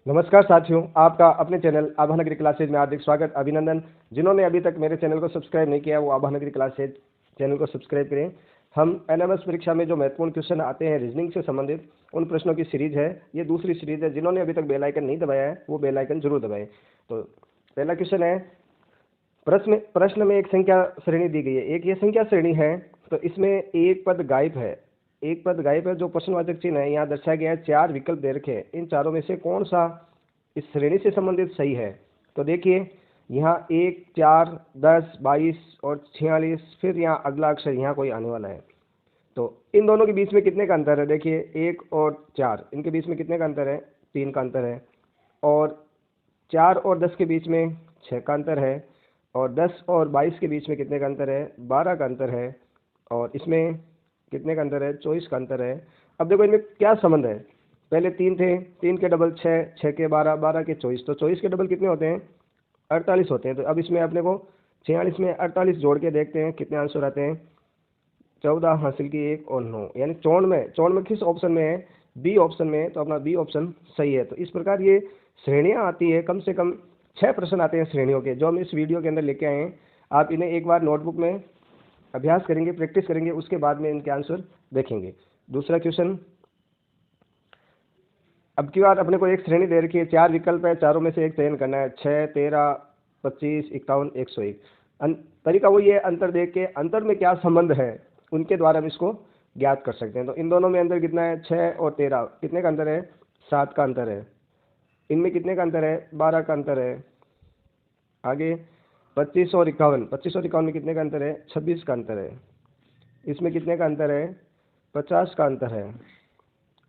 नमस्कार साथियों, आपका अपने चैनल आभानगरी क्लासेज में हार्दिक स्वागत, अभिनंदन। जिन्होंने अभी तक मेरे चैनल को सब्सक्राइब नहीं किया वो आभानगरी क्लासेज चैनल को सब्सक्राइब करें। हम एनएमएस परीक्षा में जो महत्वपूर्ण क्वेश्चन आते हैं रीजनिंग से संबंधित, उन प्रश्नों की सीरीज है। ये दूसरी सीरीज है। जिन्होंने अभी तक बेल आइकन नहीं दबाया है वो बेल आइकन जरूर दबाएं। तो पहला क्वेश्चन है, प्रश्न में एक संख्या श्रेणी दी गई है। एक ये संख्या श्रेणी है, तो इसमें एक पद गायब है। एक पद गायब है जो प्रश्नवाचक चिन्ह है यहाँ दर्शाया गया है। 4 विकल्प दे रखे हैं, इन चारों में से कौन सा इस श्रेणी से संबंधित सही है। तो देखिए यहाँ 1, 4, 10, 22 और 46, फिर यहाँ अगला अक्षर यहाँ कोई आने वाला है। तो इन दोनों के बीच में कितने का अंतर है? देखिए 1 और 4, इनके बीच में कितने का अंतर है? 3 का अंतर है। और 4 और 10 के बीच में 6 का अंतर है। और 10 और 22 के बीच में कितने का अंतर है? 12 का अंतर है। और इसमें कितने का अंतर है? 24 का अंतर है। अब देखो इनमें क्या संबंध है। पहले 3 थे, 3 के डबल 6, 6 के 12, 12 के 24, तो 24 के डबल कितने होते हैं? 48 होते हैं। तो अब इसमें अपने को 46 में 48 जोड़ के देखते हैं कितने आंसर आते हैं। 14 हासिल की 1 और 9, यानी 54 में किस ऑप्शन में है? बी ऑप्शन में है। तो अपना बी ऑप्शन सही है। तो इस प्रकार ये श्रेणियाँ आती है, कम से कम 6 प्रश्न आते हैं श्रेणियों के, जो हम इस वीडियो के अंदर लेके आए हैं। आप इन्हें एक बार नोटबुक में अभ्यास करेंगे, प्रैक्टिस करेंगे, उसके बाद में इनके आंसर देखेंगे। दूसरा क्वेश्चन, अब की बार अपने को एक श्रेणी दे रखी है, 4 विकल्प है, चारों में से एक चयन करना है। 6, 13, 25, 51, 101। तरीका वही है, अंतर देख के अंतर में क्या संबंध है उनके द्वारा हम इसको ज्ञात कर सकते हैं। तो इन दोनों में अंतर कितना है? 6 और 13, कितने का अंतर है? 7 का अंतर है। इनमें कितने का अंतर है? 12 का अंतर है। आगे 25 और 51, 25 और 51 में कितने का अंतर है? 26 का अंतर है। इसमें कितने का अंतर है? 50 का अंतर है।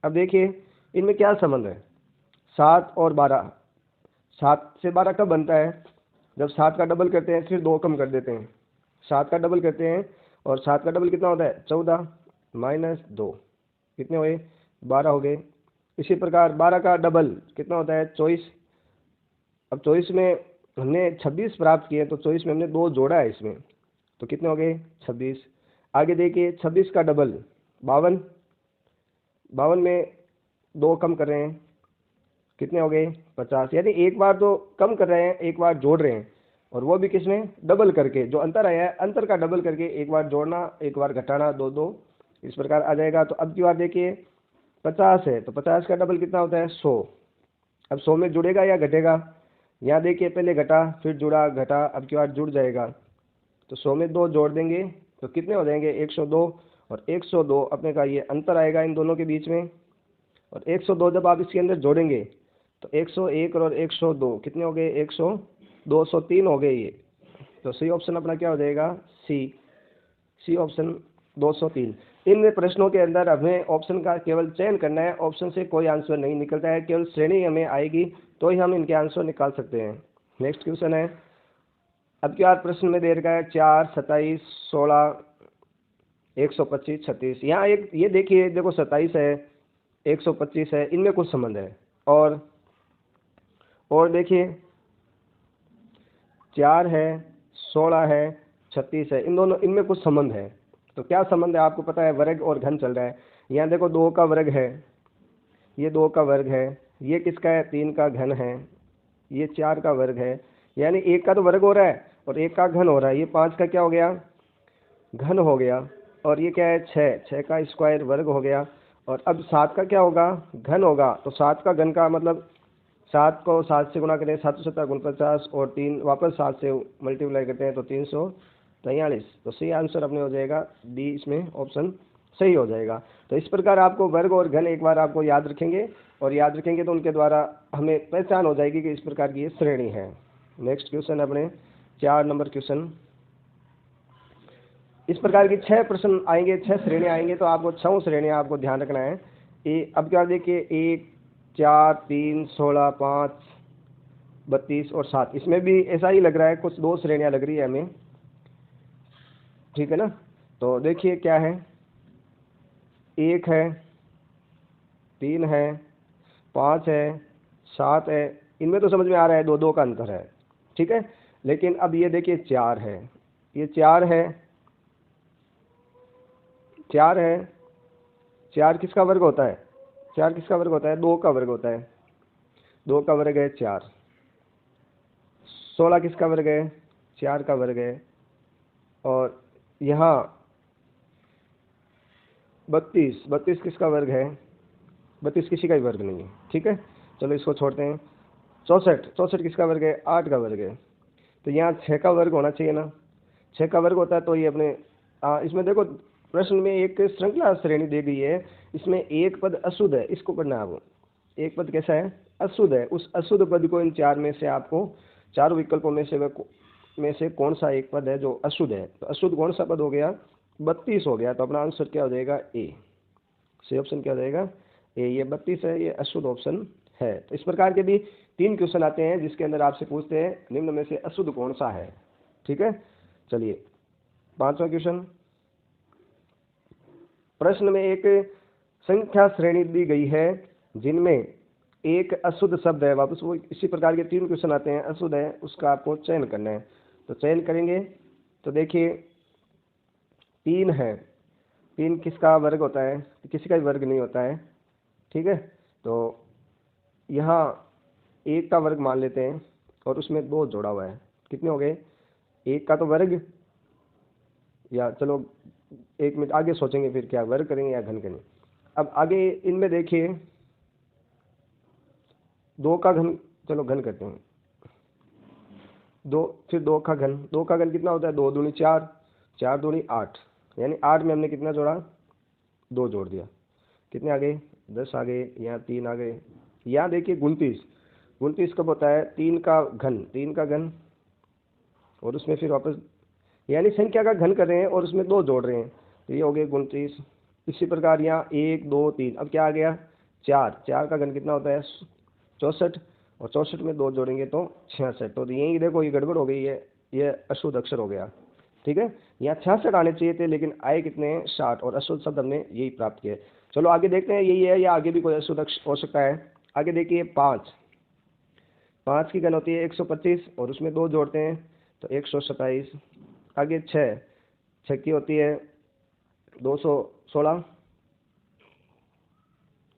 अब देखिए इनमें क्या संबंध है? 7 और 12, 7 से 12 कब बनता है? जब 7 का डबल करते हैं फिर 2 कम कर देते हैं। 7 का डबल करते हैं और 7 का डबल कितना होता है? 14 माइनस 2, कितने हुए? 12 हो गए। इसी प्रकार 12 का डबल कितना होता है? 24। अब 24 में हमने 26 प्राप्त किए, तो 24 में हमने 2 जोड़ा है इसमें, तो कितने हो गए? 26। आगे देखिए 26 का डबल 52, 52 में 2 कम कर रहे हैं, कितने हो गए? 50। यानी एक बार तो कम कर रहे हैं, एक बार जोड़ रहे हैं, और वो भी किसमें? डबल करके। जो अंतर आया है अंतर का डबल करके, एक बार जोड़ना एक बार घटाना, 2 2 इस प्रकार आ जाएगा। तो अब की बार देखिए 50 है, तो 50 का डबल कितना होता है? 100। अब 100 में जुड़ेगा या घटेगा? यहाँ देखिए पहले घटा फिर जुड़ा घटा, अब की बार जुड़ जाएगा। तो 100 में 2 जोड़ देंगे तो कितने हो जाएंगे? 102। और 102 अपने का ये अंतर आएगा इन दोनों के बीच में। और 102 जब आप इसके अंदर जोड़ेंगे तो 101 और 102 कितने हो गए? 100, 203 हो गए ये। तो सी ऑप्शन अपना क्या हो जाएगा? C option 203। इन प्रश्नों के अंदर हमें ऑप्शन का केवल चयन करना है, ऑप्शन से कोई आंसर नहीं निकलता है, केवल श्रेणी हमें आएगी तो ही हम इनके आंसर निकाल सकते हैं। नेक्स्ट क्वेश्चन है, अब क्या प्रश्न में दे रखा है 4, 27, 16, 125, 36। यहाँ एक ये देखिए, देखो 27 है, 125 है, इनमें कुछ संबंध है। और देखिए 4 है, 16 है, 36 है, इन दोनों इनमें कुछ संबंध है। तो क्या संबंध है आपको पता है? वर्ग और घन चल रहा है। यहाँ देखो 2 का वर्ग है, ये 2 का वर्ग है, ये किसका है? 3 का घन है, ये 4 का वर्ग है। यानी 1 का तो वर्ग हो रहा है और 1 का घन हो रहा है। ये 5 का क्या हो गया? घन हो गया। और ये क्या है? 6 का स्क्वायर वर्ग हो गया। और अब 7 का क्या होगा? घन होगा। तो 7 का घन का मतलब 7 को 7 से गुणा करें, 7 7 49, और 3 वापस 7 से मल्टीप्लाई करते हैं तो 343। तो सही आंसर अपने हो जाएगा डी, इसमें ऑप्शन सही हो जाएगा। तो इस प्रकार आपको वर्ग और घन एक बार आपको याद रखेंगे, और याद रखेंगे तो उनके द्वारा हमें पहचान हो जाएगी कि इस प्रकार की ये श्रेणी है। नेक्स्ट क्वेश्चन अपने 4 नंबर क्वेश्चन। इस प्रकार की 6 प्रश्न आएंगे, 6 श्रेणी आएंगे, तो आपको 6 श्रेणियाँ आपको ध्यान रखना है। अब क्या देखिए 1, 4, 3, 16, 5, 32 और 7, इसमें भी ऐसा ही लग रहा है, कुछ 2 श्रेणियाँ लग रही है हमें, ठीक है ना। तो देखिए क्या है, 1 है, 3 है, 5 है, 7 है, इनमें तो समझ में आ रहा है 2 2 का अंतर है, ठीक है। लेकिन अब ये देखिए 4 है, ये 4 है, 4 है, 4 किसका वर्ग होता है? 4 किसका वर्ग होता है? 2 का वर्ग होता है। 2 का वर्ग है 4, 16 किसका वर्ग है, 4 का वर्ग है, और यहाँ 32 किसका वर्ग है, 32 किसी का ही वर्ग नहीं है, ठीक है। चलो इसको छोड़ते हैं। 64 किसका वर्ग है, 8 का वर्ग है। तो यहाँ 6 का वर्ग होना चाहिए ना, 6 का वर्ग होता है तो ये अपने इसमें देखो प्रश्न में एक श्रृंखला श्रेणी दी गई है, इसमें एक पद अशुद्ध है, इसको पढ़ना है आपको। एक पद कैसा है, अशुद्ध है, उस अशुद्ध पद को इन 4 में से आपको, चारों विकल्पों में से कौन सा एक पद है जो अशुद्ध है। तो अशुद्ध कौन सा पद हो गया, 32 हो गया। तो अपना आंसर क्या हो जाएगा, ए। सही ऑप्शन क्या हो जाएगा, ए। ये 32 है, ये अशुद्ध ऑप्शन है। तो इस प्रकार के भी 3 क्वेश्चन आते हैं जिसके अंदर आपसे पूछते हैं निम्न में से अशुद्ध कौन सा है, ठीक है। चलिए 5वां क्वेश्चन। प्रश्न में एक संख्या श्रेणी दी गई है जिनमें एक अशुद्ध शब्द है। वापस वो इसी प्रकार के 3 क्वेश्चन आते हैं, अशुद्ध है, उसका आपको चयन करना है। तो चयन करेंगे तो देखिए 3 है, 3 किसका वर्ग होता है, किसी का भी वर्ग नहीं होता है, ठीक है। तो यहाँ 1 का वर्ग मान लेते हैं और उसमें 2 जोड़ा हुआ है, कितने हो गए, 1 का तो वर्ग, या चलो 1 मिनट आगे सोचेंगे फिर क्या वर्ग करेंगे या घन करेंगे। अब आगे इनमें देखिए 2 का घन, चलो घन करते हैं, 2, फिर 2 का घन, 2 का घन कितना होता है, 2 दूनी 4, 4 दूनी 8, यानी 8 में हमने कितना जोड़ा, 2 जोड़ दिया, कितने आ गए, 10 आ गए। यहाँ 3 आ गए। यहाँ देखिए 29 कब होता है, 3 का घन, 3 का घन, और उसमें फिर वापस, यानी संख्या का घन कर रहे हैं और उसमें 2 जोड़ रहे हैं, तो ये हो गए 29। इसी प्रकार यहाँ 1 2 3, अब क्या आ गया, 4 का घन कितना होता है, 64, और 64 में 2 जोड़ेंगे तो 66। तो यही देखो ये गड़बड़ हो गई है, ये अशुद्ध अक्षर हो गया, ठीक है। यहाँ 66 आने चाहिए थे लेकिन आए कितने हैं, 60, और अशुद्ध शब्द हमने यही प्राप्त किया। चलो आगे देखते हैं यही है या आगे भी कोई अशुद्ध अक्षर हो सकता है। आगे देखिए 5 की घन होती है 125 और उसमें 2 जोड़ते हैं तो 127। आगे 6 की होती है 216,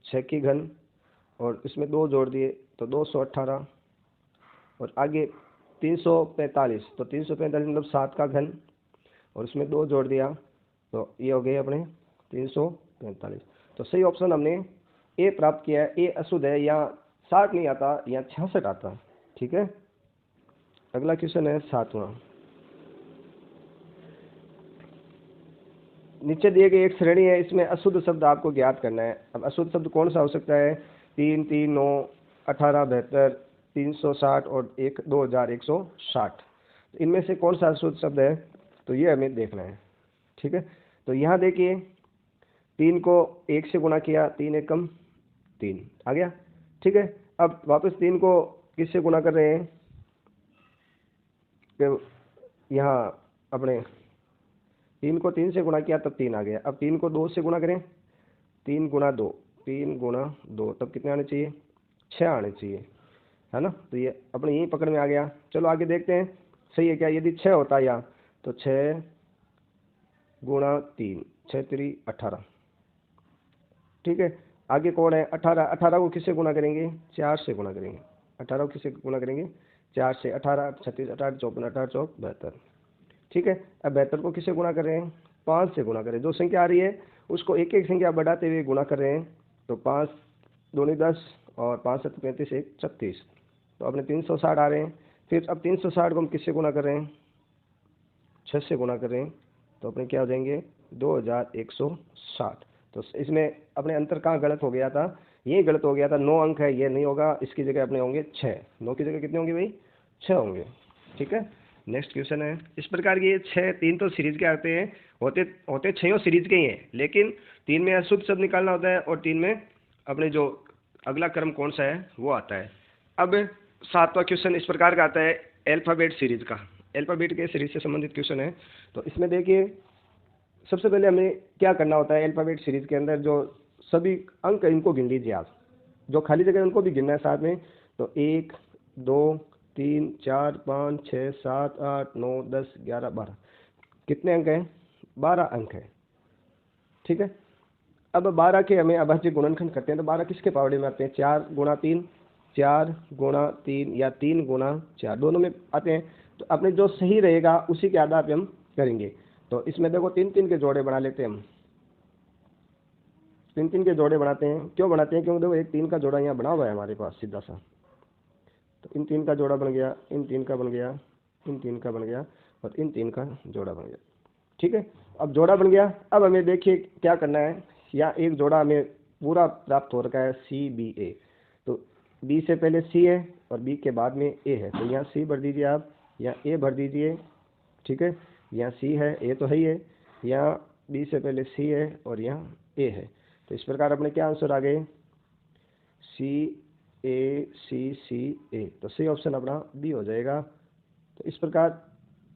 6 की घन और इसमें 2 जोड़ दिए तो 218। और आगे 345, तो 345 मतलब 7 का घन और उसमें 2 जोड़ दिया तो ये हो गए अपने 345। तो सही ऑप्शन हमने ए प्राप्त किया है, ए अशुद्ध है। यहाँ 60 नहीं आता, यहाँ 66 आता, ठीक है। अगला क्वेश्चन है 7वां। नीचे दिए गए एक श्रेणी है, इसमें अशुद्ध शब्द आपको ज्ञात करना है। अब अशुद्ध शब्द कौन सा हो सकता है, 3 3 9 18 72 360 और 2160, इनमें से कौन सा अशुद्ध शब्द है, तो ये हमें देखना है, ठीक है। तो यहाँ देखिए 3 को 1 से गुणा किया, 3 एकम 3 आ गया, ठीक है। अब वापस 3 को किससे गुणा कर रहे हैं, कि यहाँ अपने 3 को 3 से गुणा किया तब 3 आ गया। अब 3 को 2 से गुणा करें, 3 गुणा 2, 3 गुणा 2 तब कितने आने चाहिए, 6 आने चाहिए, है ना। तो ये अपने यही पकड़ में आ गया। चलो आगे देखते हैं सही है क्या। यदि 6 होता यहाँ तो 6 गुणा 3, 6 3 18, ठीक है। आगे कौन है, 18, 18 को किससे गुणा करेंगे, 4 से गुणा करेंगे। 18 को किससे गुणा करेंगे, 4 से। 18 36 18 54 18 चौक 72, ठीक है। अब 72 को किससे गुणा कर रहे हैं, 5 से गुणा करें। जो संख्या आ रही है उसको एक एक संख्या बढ़ाते हुए गुणा कर रहे हैं। तो 5 दूनी 10 और 5 7 35 1 36, तो अपने 360 आ रहे हैं। फिर अब 360 को हम किससे गुणा कर रहे हैं, 6 से गुणा कर रहे हैं, तो अपने क्या हो जाएंगे 2160। तो इसमें अपने अंतर कहाँ गलत हो गया था, ये गलत हो गया था, 9 अंक है, ये नहीं होगा, इसकी जगह अपने होंगे 6, 9 की जगह कितने होंगे भाई, 6 होंगे, ठीक है। नेक्स्ट क्वेश्चन है इस प्रकार की, ये 6 3 तो सीरीज के आते हैं, होते 6 सीरीज के ही हैं, लेकिन 3 में अशुद्ध शब्द निकालना होता है और 3 में अपने जो अगला क्रम कौन सा है वो आता है। अब 7वां क्वेश्चन इस प्रकार का आता है, अल्फ़ाबेट सीरीज का, अल्फ़ाबेट के सीरीज से संबंधित क्वेश्चन है। तो इसमें देखिए सबसे पहले हमें क्या करना होता है, अल्फ़ाबेट सीरीज के अंदर जो सभी अंक इनको गिन लीजिए आप, जो खाली जगह उनको भी गिनना है साथ में। तो 1 2 3 4 5 6 7 8 9 10 11 12, कितने अंक हैं, 12 अंक है, ठीक है। अब 12 के हमें अभाज्य गुणनखंड करते हैं, तो 12 किसके पावड़े में आते हैं, 4 गुणा 3, 4 गुणा 3 या 3 गुणा 4, दोनों में आते हैं। तो अपने जो सही रहेगा उसी के आधार पे हम करेंगे। तो इसमें देखो 3 3 के जोड़े बना लेते हैं हम, 3 3 के जोड़े बनाते हैं। क्यों बनाते हैं? क्योंकि देखो एक 3 का जोड़ा यहाँ बना हुआ है हमारे पास सीधा सा, तो इन 3 का जोड़ा बन गया, इन 3 का बन गया, इन 3 का बन गया और इन 3 का जोड़ा बन गया। ठीक है, अब जोड़ा बन गया। अब हमें देखिए क्या करना है, या एक जोड़ा हमें पूरा प्राप्त हो रखा है सी बी ए। तो बी से पहले सी है और बी के बाद में ए है, तो यहाँ सी भर दीजिए आप, यहाँ ए भर दीजिए। ठीक है, यहाँ सी है, ए तो है ही है, यहाँ बी से पहले सी है और यहाँ ए है। तो इस प्रकार अपने क्या आंसर आ गए, सी ए सी सी ए। तो सही ऑप्शन अपना बी हो जाएगा। तो इस प्रकार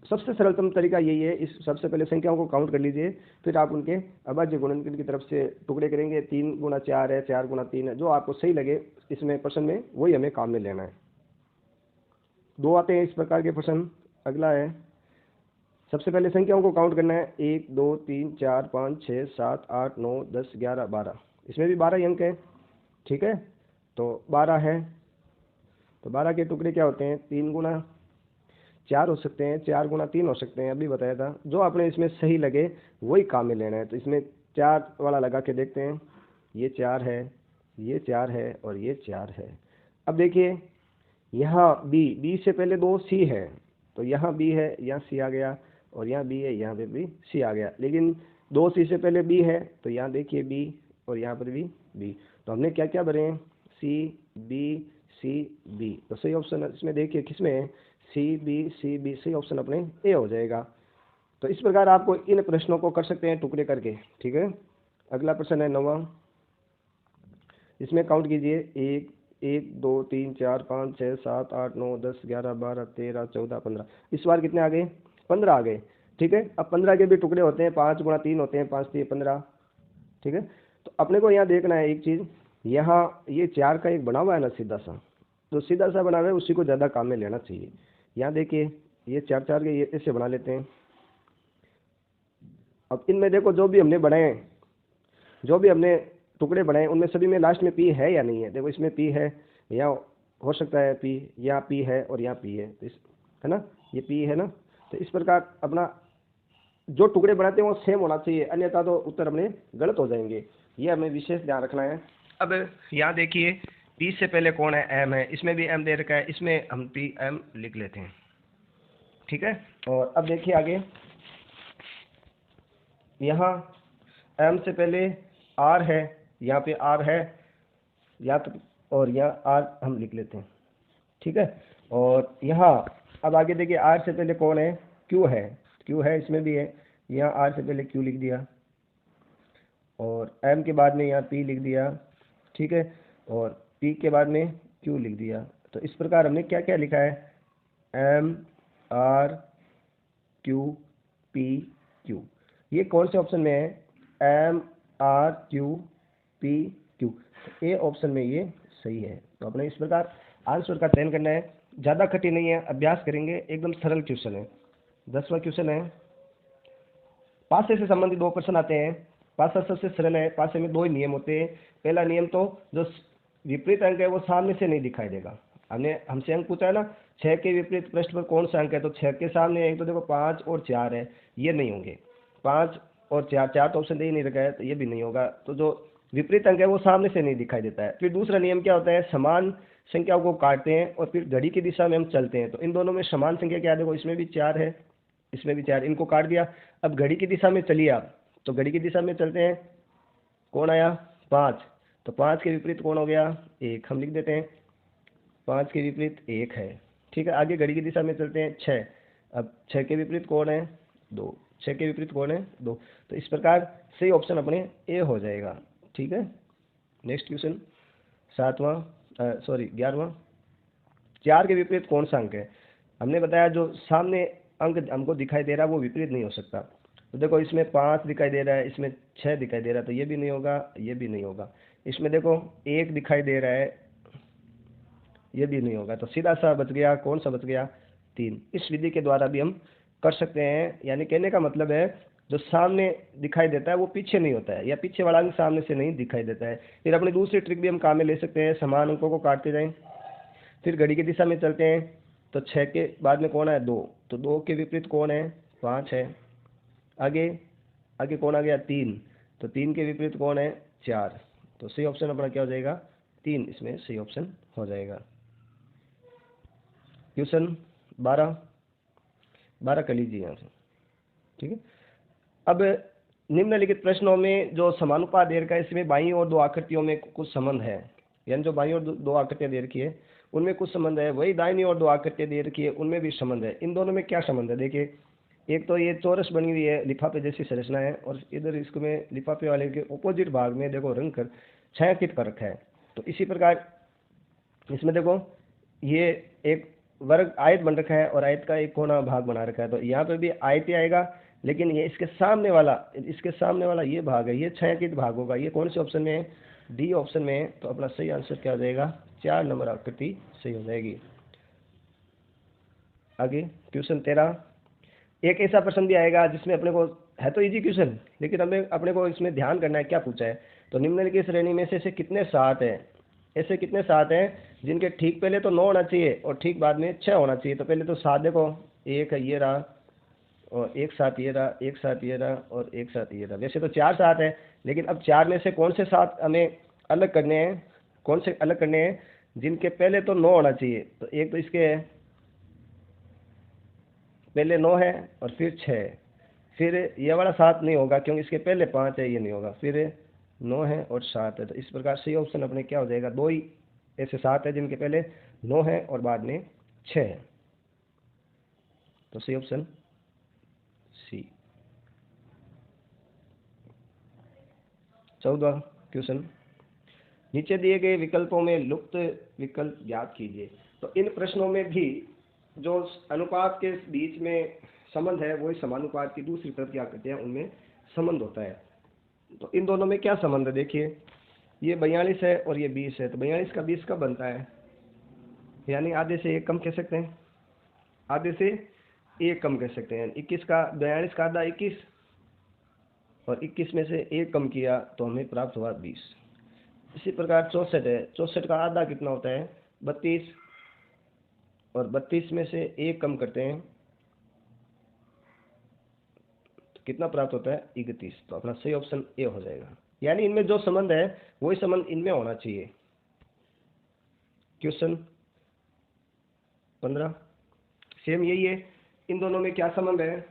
सबसे सरलतम तरीका यही है। इस सबसे पहले संख्याओं को काउंट कर लीजिए, फिर आप उनके अभाज्य गुणनखंड की तरफ से टुकड़े करेंगे। 3 गुणा 4 है, 4 गुणा 3 है, जो आपको सही लगे इसमें प्रश्न में वही हमें काम में लेना है। 2 आते हैं इस प्रकार के प्रश्न। अगला है, सबसे पहले संख्याओं को काउंट करना है। 1 2 3 4 5 6 7 8 9 10 11 12, इसमें भी 12 ही अंक है। ठीक है, तो 12 है, तो 12 के टुकड़े क्या होते हैं, 3 गुणा 4 हो सकते हैं, 4 गुणा 3 हो सकते हैं, अभी बताया था। जो आपने इसमें सही लगे वही काम में लेना है। तो इसमें 4 वाला लगा के देखते हैं, ये 4 है, ये 4 है और ये 4 है। अब देखिए यहाँ बी से पहले 2 सी है, तो यहाँ बी है, यहाँ सी आ गया, और यहाँ बी है, यहाँ पे भी सी आ गया। लेकिन 2 सी से पहले बी है, तो यहाँ देखिए बी और यहाँ पर भी बी। तो हमने क्या क्या भरे हैं, सी बी। तो सही ऑप्शन इसमें देखिए किसमें है, सी बी। सही ऑप्शन अपने ए हो जाएगा। तो इस प्रकार आपको इन प्रश्नों को कर सकते हैं टुकड़े करके। ठीक है, अगला प्रश्न है 9वां। इसमें काउंट कीजिए, 1 2 3 4 5 6 7 8 9 10 11 12 13 14 15। इस बार कितने आ गए, 15 आ गए। ठीक है, अब 15 के भी टुकड़े होते हैं, 5 गुणा 3 होते हैं, 5 3 15। ठीक है, तो अपने को यहाँ देखना है एक चीज़, यहाँ ये 4 का एक बना हुआ है ना सीधा सा, तो सीधा सा बना हुआ है उसी को ज़्यादा काम में लेना चाहिए। यहाँ देखिए ये 4 4 के ये ऐसे बना लेते हैं। अब इनमें देखो जो भी हमने बनाए, जो भी हमने टुकड़े बनाए, उनमें सभी में लास्ट में पी है या नहीं है। देखो इसमें पी है, यहाँ हो सकता है पी, यहाँ पी है और यहाँ पी है, तो इस है ना, ये पी है ना। तो इस प्रकार अपना जो टुकड़े बनाते हैं वो सेम होना चाहिए, अन्यथा तो उत्तर अपने गलत हो जाएंगे। ये हमें विशेष ध्यान रखना है। अब यहाँ देखिए पी से पहले कौन है, एम है, इसमें भी एम दे रखा है, इसमें हम पी एम लिख लेते हैं। ठीक है, और अब देखिए आगे, यहाँ एम से पहले आर है, यहाँ पे आर है, या तो और यहाँ आर हम लिख लेते हैं। ठीक है, और यहाँ अब आगे देखिए आर से पहले कौन है, क्यू है, इसमें भी है, यहाँ आर से पहले क्यू लिख दिया, और एम के बाद में यहाँ पी लिख दिया। ठीक है, और पी के बाद में क्यू लिख दिया। तो इस प्रकार हमने क्या क्या लिखा है, M R Q P Q. ये कौन से ऑप्शन में है, M R Q P Q. A option में ये सही है। तो अपने इस प्रकार आंसर का चयन करना है, ज़्यादा कठिन नहीं है, अभ्यास करेंगे, एकदम सरल क्वेश्चन है। 10वां क्वेश्चन है, पासे से संबंधित 2 प्रश्न आते हैं। पासा सबसे सरल है, पासे में 2 ही नियम होते हैं। पहला नियम तो जो विपरीत अंक है वो सामने से नहीं दिखाई देगा। हमसे अंक पूछा है ना, 6 के विपरीत पृष्ठ पर कौन सा अंक है, तो 6 के सामने एक तो देखो 5 और 4 है, ये नहीं होंगे। 5 और 4 तो ऑप्शन दे ही नहीं रखा है, तो ये भी नहीं होगा। तो जो विपरीत अंक है वो सामने से नहीं दिखाई देता है। फिर दूसरा नियम क्या होता है, समान संख्याओं को काटते हैं और फिर घड़ी की दिशा में हम चलते हैं। तो इन दोनों में समान संख्या क्या है, देखो इसमें भी 4 है, इसमें भी 4, इनको काट दिया। अब घड़ी की दिशा में चलिए आप, तो घड़ी की दिशा में चलते हैं, कौन आया, 5, तो 5 के विपरीत कौन हो गया, 1, हम लिख देते हैं, 5 के विपरीत 1 है। ठीक है, आगे घड़ी की दिशा में चलते हैं, 6, अब 6 के विपरीत कौन है, 2, 6 के विपरीत कौन है, 2। तो इस प्रकार सही ऑप्शन अपने ए हो जाएगा। ठीक है, नेक्स्ट क्वेश्चन 11वां, 4 के विपरीत कौन सा अंक है। हमने बताया जो सामने अंक हमको दिखाई दे रहा है वो विपरीत नहीं हो सकता। तो देखो इसमें 5 दिखाई दे रहा है, इसमें 6 दिखाई दे रहा है, तो ये भी नहीं होगा, ये भी नहीं होगा। इसमें देखो 1 दिखाई दे रहा है, ये भी नहीं होगा। तो सीधा सा बच गया, कौन सा बच गया, 3। इस विधि के द्वारा भी हम कर सकते हैं। यानी कहने का मतलब है जो सामने दिखाई देता है वो पीछे नहीं होता है, या पीछे वाला अंक सामने से नहीं दिखाई देता है। फिर अपनी दूसरी ट्रिक भी हम काम में ले सकते हैं, समान अंकों को काटते जाएं। फिर घड़ी की दिशा में चलते हैं तो 6 के बाद में कौन है 2, तो 2 के विपरीत कौन है 5 है। आगे आगे कौन आ गया 3, तो 3 के विपरीत कौन है 4, तो सही ऑप्शन अपना क्या हो जाएगा 3, इसमें सही ऑप्शन हो जाएगा। क्वेश्चन 12 कर लीजिए यहाँ से, ठीक है। अब निम्नलिखित प्रश्नों में जो समानुपात दे रखा है इसमें बाईं और दो आकृतियों में कुछ संबंध है, यानी जो बाईं और दो आकृतियां दे रखी है उनमें कुछ संबंध है, वही दाहिनी और दो आकृतियां दे रखी है उनमें भी संबंध है। इन दोनों में क्या संबंध है देखिए, एक तो ये चौरस बनी हुई है, लिफाफे जैसी संरचना है, और इधर इसको में लिफाफे वाले के ऑपोजिट भाग में देखो रंग कर छायांकित कर रखा है। तो इसी प्रकार इसमें देखो ये एक वर्ग आयत बन रखा है और आयत का एक कोना भाग बना रखा है, तो यहाँ पर भी आयत ही आएगा, लेकिन ये इसके सामने वाला ये भाग है, ये छायांकित भाग होगा। ये कौन से ऑप्शन में है, डी ऑप्शन में है। तो अपना सही आंसर क्या हो जाएगा 4 नंबर आकृति सही हो जाएगी। आगे क्वेश्चन 13, एक ऐसा प्रश्न भी आएगा जिसमें अपने को है तो इजी क्वेश्चन, लेकिन हमें अपने को इसमें ध्यान करना है क्या पूछा है। तो निम्नलिखित श्रेणी में से ऐसे कितने सात हैं, ऐसे कितने सात हैं जिनके ठीक पहले तो 9 होना चाहिए और ठीक बाद में 6 होना चाहिए। तो पहले तो 7 देखो, एक है ये रहा, और एक साथ ये रहा, एक साथ ये रहा, और एक साथ ये रहा। वैसे तो 4 सात है, लेकिन अब 4 में से कौन से 7 हमें अलग करने हैं, कौन से अलग करने हैं जिनके पहले तो 9 होना चाहिए। तो एक तो इसके पहले 9 है और फिर 6 है, फिर ये वाला 7 नहीं होगा क्योंकि इसके पहले 5 है, ये नहीं होगा, फिर 9 है और 7 है। तो इस प्रकार सही ऑप्शन अपने क्या हो जाएगा, 2 ही ऐसे 7 है जिनके पहले 9 है और बाद में 6 है। तो सही ऑप्शन सी। 14 क्वेश्चन, नीचे दिए गए विकल्पों में लुप्त विकल्प ज्ञात कीजिए। तो इन प्रश्नों में भी जो अनुपात के बीच में संबंध है वही समानुपात की दूसरी तरफ क्या करते हैं उनमें संबंध होता है। तो इन दोनों में क्या संबंध है देखिए, ये 42 है और ये 20 है, तो 42 का 20 कब बनता है, यानी आधे से एक कम कह सकते हैं, आधे से एक कम कह सकते हैं। 21 का 42 का आधा 21, और 21 में से एक कम किया तो हमें प्राप्त हुआ 20। इसी प्रकार 64 है, 64 का आधा कितना होता है 32, और 32 में से एक कम करते हैं तो कितना प्राप्त होता है 31। तो अपना सही ऑप्शन ए हो जाएगा, यानी इनमें जो संबंध है वही संबंध इनमें होना चाहिए। क्वेश्चन 15 सेम यही है, इन दोनों में क्या संबंध है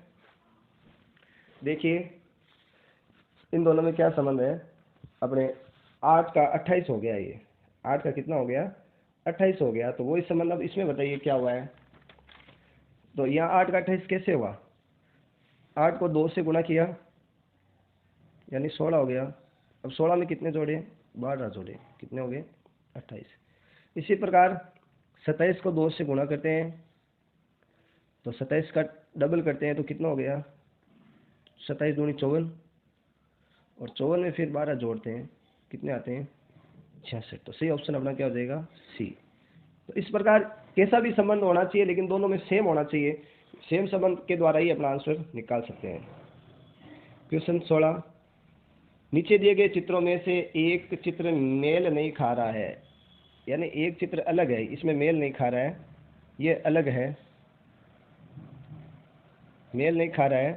देखिए, इन दोनों में क्या संबंध है, अपने 8 का 28 हो गया, ये 8 का कितना हो गया 28 हो गया, तो वही संबंध अब इसमें बताइए क्या हुआ है। तो यहाँ 8 का 28 कैसे हुआ, 8 को 2 से गुणा किया यानी 16 हो गया। अब 16 में कितने जोड़े 12 जोड़े, कितने हो गए 28। इसी प्रकार 27 को 2 से गुणा करते हैं तो 27 का डबल करते हैं तो कितना हो गया 27 दूनी 54, और 54 में फिर 12 जोड़ते हैं कितने आते हैं 66। तो सही ऑप्शन अपना क्या हो जाएगा सी। तो इस प्रकार कैसा भी संबंध होना चाहिए लेकिन दोनों में सेम होना चाहिए, सेम संबंध के द्वारा ही अपना आंसर निकाल सकते हैं। क्वेश्चन 16, नीचे दिए गए चित्रों में से एक चित्र मेल नहीं खा रहा है, यानी एक चित्र अलग है, इसमें मेल नहीं खा रहा है, ये अलग है, मेल नहीं खा रहा है।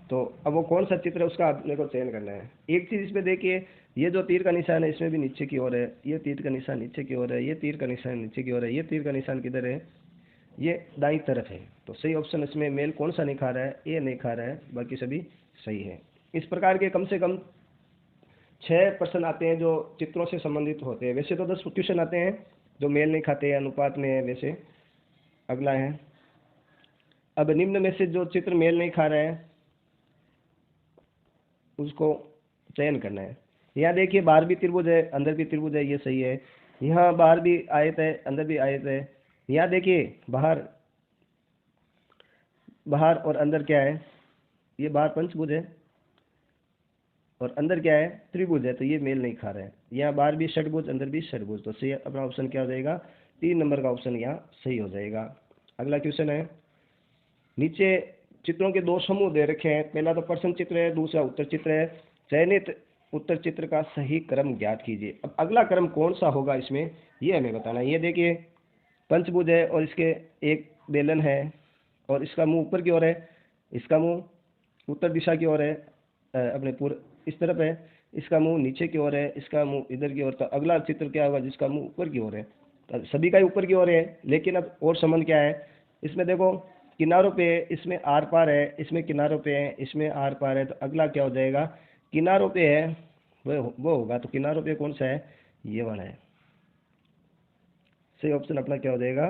तो अब वो कौन सा चित्र है उसका अपने को चयन करना है। एक चीज़ इसमें देखिए, ये जो तीर का निशान है इसमें भी नीचे की ओर है, ये तीर का निशान नीचे की ओर है, ये तीर का निशान नीचे की ओर है, ये तीर का निशान किधर है, ये दाईं तरफ है। तो सही ऑप्शन इसमें मेल कौन सा नहीं खा रहा है, ए नहीं खा रहा है, बाकी सभी सही है। इस प्रकार के कम से कम 6 प्रश्न आते हैं जो चित्रों से संबंधित होते हैं। वैसे तो 10 क्वेश्चन आते हैं जो मेल नहीं खाते हैं, अनुपात में है। वैसे अगला है, अब निम्न में से जो चित्र मेल नहीं खा रहा है उसको चयन करना है। यहाँ देखिए बाहर भी त्रिभुज है अंदर भी त्रिभुज है, ये सही है। यहाँ बाहर भी आयत है अंदर भी आयत है। यहाँ देखिए बाहर और अंदर क्या है, ये बाहर पंचभुज है और अंदर क्या है त्रिभुज है, तो ये मेल नहीं खा रहा है। यहाँ बाहर भी षटभुज अंदर भी षटभुज, तो सही अपना ऑप्शन क्या हो जाएगा 3 नंबर का ऑप्शन यहाँ सही हो जाएगा। अगला क्वेश्चन है, नीचे चित्रों के 2 समूह दे रखे हैं, पहला तो प्रश्न चित्र है, दूसरा उत्तर चित्र है। चयनित उत्तर चित्र का सही क्रम ज्ञात कीजिए। अब अगला क्रम कौन सा होगा इसमें ये हमें बताना है। ये देखिए पंचभुज है और इसके एक बेलन है और इसका मुंह ऊपर की ओर है, इसका मुंह उत्तर दिशा की ओर है, अपने पूर्व इस तरफ है, इसका मुंह नीचे की ओर है, इसका मुंह इधर की ओर। तो अगला चित्र क्या होगा जिसका मुंह ऊपर की ओर है? तो सभी का ही ऊपर की ओर है, लेकिन अब और संबंध क्या है इसमें? देखो किनारों पे इसमें आर पार है, इसमें किनारों पे है, इसमें आर पार है। तो अगला क्या हो जाएगा? किनारों पे है वो होगा। तो किनारों पे कौन सा है? ये वाला है। सही ऑप्शन अपना क्या हो जाएगा?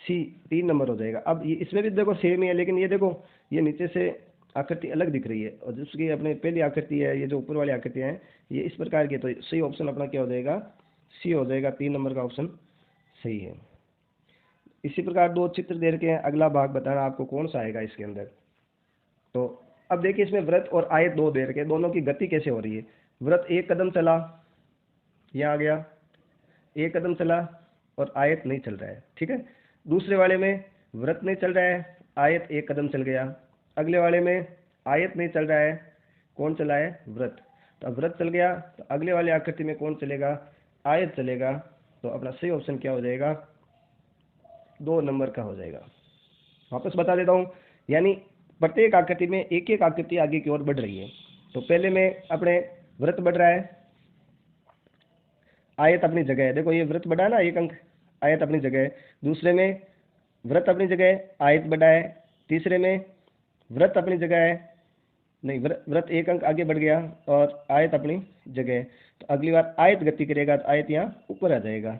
सी, 3 नंबर हो जाएगा। अब ये इसमें भी देखो सेम ही है, लेकिन ये देखो ये नीचे से आकृति अलग दिख रही है और जिसकी अपने पहली आकृति है, ये जो ऊपर वाली आकृतियाँ हैं ये इस प्रकार की। तो सही ऑप्शन अपना क्या हो जाएगा? सी हो जाएगा। 3 नंबर का ऑप्शन सही है। इसी प्रकार 2 चित्र दे रखे हैं, अगला भाग बताना आपको कौन सा आएगा इसके अंदर। तो अब देखिए इसमें वृत्त और आयत 2 दे रखे हैं, दोनों की गति कैसे हो रही है। वृत्त 1 कदम चला, यहाँ आ गया, 1 कदम चला और आयत नहीं चल रहा है, ठीक है। दूसरे वाले में वृत्त नहीं चल रहा है, आयत 1 कदम चल गया। अगले वाले में आयत नहीं चल रहा है, कौन चला है? वृत्त। तो अब वृत्त चल गया तो अगले वाले आकृति में कौन चलेगा? आयत चलेगा। तो अपना सही ऑप्शन क्या हो जाएगा? 2 नंबर का हो जाएगा। वापस बता देता हूँ, यानी प्रत्येक आकृति में एक एक आकृति आगे की ओर बढ़ रही है। तो पहले में अपने वृत्त बढ़ रहा है, आयत अपनी जगह है। देखो ये वृत्त बढ़ा है ना, 1 अंक, आयत अपनी जगह है। दूसरे में वृत्त अपनी जगह है, आयत बढ़ा है। तीसरे में वृत्त अपनी जगह है, नहीं वृत्त 1 अंक आगे बढ़ गया और आयत अपनी जगह है। तो अगली बार आयत गति करेगा तो आयत यहाँ ऊपर आ जाएगा।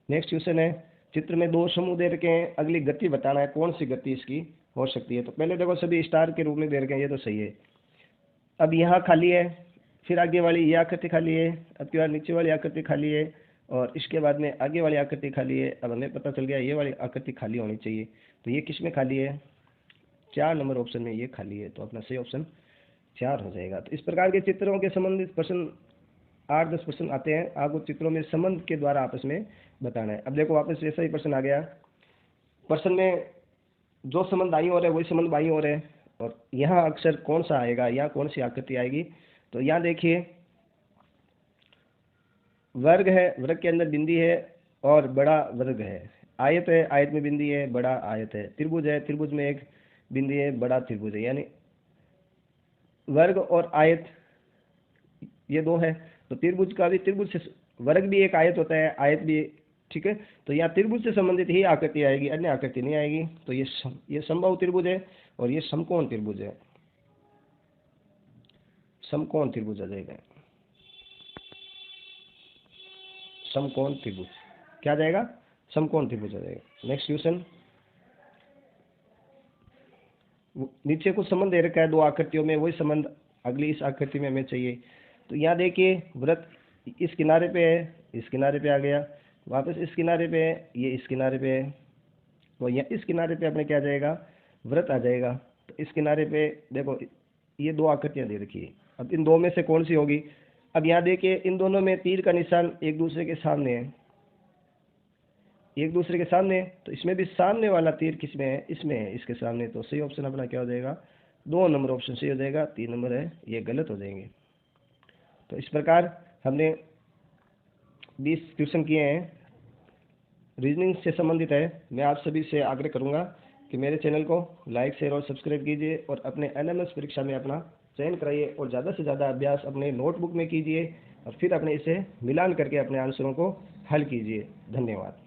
नेक्स्ट क्वेश्चन है, चित्र में 2 समूह दे रखे हैं, अगली गति बताना है, कौन सी गति इसकी हो सकती है। तो पहले देखो सभी स्टार के रूप में दे रखे हैं, ये तो सही है। अब यहाँ खाली है, फिर आगे वाली ये आकृति खाली है, अब की बार नीचे वाली आकृति खाली है और इसके बाद में आगे वाली आकृति खाली है। अब हमें पता चल गया ये वाली आकृति खाली होनी चाहिए। तो ये किस में खाली है? 4 नंबर ऑप्शन में ये खाली है। तो अपना सही ऑप्शन 4 हो जाएगा। तो इस प्रकार के चित्रों के संबंधित प्रश्न 8-10 प्रश्न आते हैं, आपको चित्रों में संबंध के द्वारा आपस में बताना है। अब देखो वापस ऐसा ही प्रश्न आ गया, प्रश्न में जो संबंध दाईं ओर है वही संबंध बाईं ओर है और यहाँ अक्षर कौन सा आएगा, यहाँ कौन सी आकृति आएगी। तो यहाँ देखिए वर्ग है, वर्ग के अंदर बिंदी है और बड़ा वर्ग है। आयत है, आयत में बिंदी है, बड़ा आयत है। त्रिभुज है, त्रिभुज में एक बिंदी है, बड़ा त्रिभुज है। यानी वर्ग और आयत ये 2 है। तो त्रिभुज का भी, त्रिभुज से वर्ग भी एक आयत होता है, आयत भी, ठीक है। तो यहाँ त्रिभुज से संबंधित ही आकृति आएगी, अन्य आकृति नहीं आएगी। तो ये समबाहु त्रिभुज है और ये समकोण त्रिभुज है, समकोण त्रिभुज आ जाएगा। समकोण त्रिभुज क्या आ जाएगा? समकोण त्रिभुज आ जाएगा। नेक्स्ट क्वेश्चन, नीचे कुछ संबंध दे रखा है 2 आकृतियों में, वही संबंध अगली इस आकृति में हमें चाहिए। तो यहाँ देखिए वृत्त इस किनारे पे है, इस किनारे पे आ गया, वापस इस किनारे पे है, ये इस किनारे पे है। तो यहाँ इस किनारे पे अपने क्या आ जाएगा? वृत्त आ जाएगा। तो इस किनारे पे देखो ये 2 आकृतियाँ दे रखी है, अब इन 2 में से कौन सी होगी? अब यहाँ देखिए इन दोनों में तीर का निशान एक दूसरे के सामने है, एक दूसरे के सामने। तो इसमें भी सामने वाला तीर किस में है? इसमें है, इसके सामने। तो सही ऑप्शन अपना क्या हो जाएगा? 2 नंबर ऑप्शन सही हो जाएगा। 3 नंबर है ये गलत हो जाएंगे। तो इस प्रकार हमने 20 क्वेश्चन किए हैं, रीजनिंग से संबंधित है। मैं आप सभी से आग्रह करूंगा कि मेरे चैनल को लाइक, शेयर और सब्सक्राइब कीजिए और अपने एनएमएस परीक्षा में अपना चयन कराइए और ज़्यादा से ज़्यादा अभ्यास अपने नोटबुक में कीजिए और फिर अपने इसे मिलान करके अपने आंसरों को हल कीजिए। धन्यवाद।